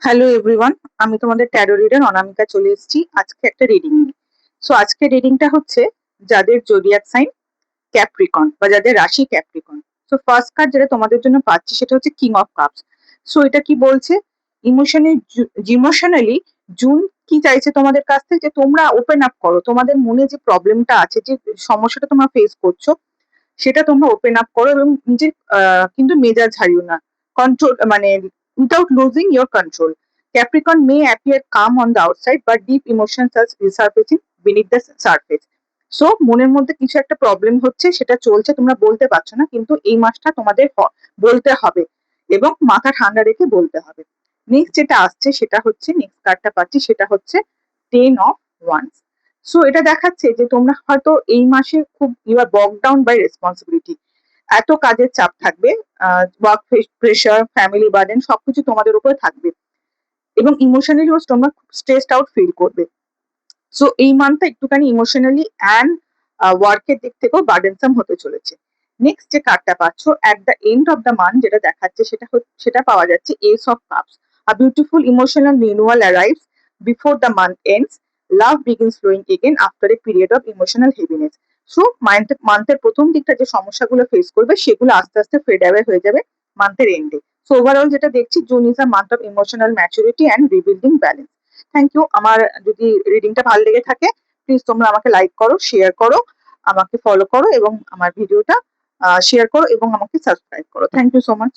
Hello everyone, আমি তোমাদের taro reader অনামিকা চলে এসেছি আজকে একটা রিডিং নিয়ে। সো আজকে রিডিংটা হচ্ছে যাদের জোডিয়াক সাইন ক্যাপ্রিকন বা যাদের রাশি ক্যাপ্রিকন। সো ফার্স্ট কার্ড যেটা তোমাদের জন্য পাচ্ছি সেটা হচ্ছে কিং অফ কাপস। সো এটা কি বলছে? ইমোশনালি জুন কি চাইছে তোমাদের কাছ থেকে, যে তোমরা ওপেন আপ করো, তোমাদের মনে যে প্রবলেমটা আছে, যে সমস্যাটা তোমরা ফেস করছো, সেটা তোমরা ওপেন আপ করো এবং নিজের কিন্তু মেজাজ হারিও না। কন্ট্রোল মানে without losing your control. Capricorn may appear calm on the outside, but deep emotions are resurfacing beneath the surface. So মনের মধ্যে কিছু একটা প্রবলেম হচ্ছে, সেটা চলছে, তোমরা বলতে পারছো না, কিন্তু এই মাসটা তোমাদের বলতে হবে এবং মাথা ঠান্ডা রেখে বলতে হবে। নেক্সট যেটা আসছে সেটা হচ্ছে, নেক্সট কার্ডটা পাচ্ছি সেটা হচ্ছে 10 of Wands। সো এটা দেখাচ্ছে যে তোমরা হয়তো এই মাসে খুব ইউ আর বক ডাউন বাই রেসপন্সিবিলিটি। এত কাজের চাপ থাকবে, ওয়ার্ক প্রেশার, ফ্যামিলি বার্ডেন সবকিছু তোমাদের উপরে থাকবে এবং ইমোশনালিও তোমরা স্ট্রেসড আউট ফিল করবে। সো এই মান্থটা একটুখানি ইমোশনালি অ্যান্ড ওয়ার্কের দিক থেকেও বার্ডেনসাম হতে চলেছে। নেক্সট যে কার্ডটা পাচ্ছ at the end of the month, যেটা দেখাচ্ছে সেটা পাওয়া যাচ্ছে ace of cups. A beautiful emotional renewal arrives before the month ends. Love begins flowing again after a period of emotional heaviness. So মান্থের প্রথম দিকটা যে সমস্যাগুলো ফেস করবে সেগুলো আস্তে আস্তে ফেড অ্যাওয়ে হয়ে যাবে মান্থের এন্ডে। সো ওভারঅল যেটা দেখছি, June is a month of emotional maturity and rebuilding balance. Thank you. আমার যদি রিডিংটা ভালো লেগে থাকে, প্লিজ তোমরা আমাকে লাইক করো, শেয়ার করো, আমাকে ফলো করো এবং আমার ভিডিওটা শেয়ার করো এবং আমাকে সাবস্ক্রাইব করো। Thank you so much.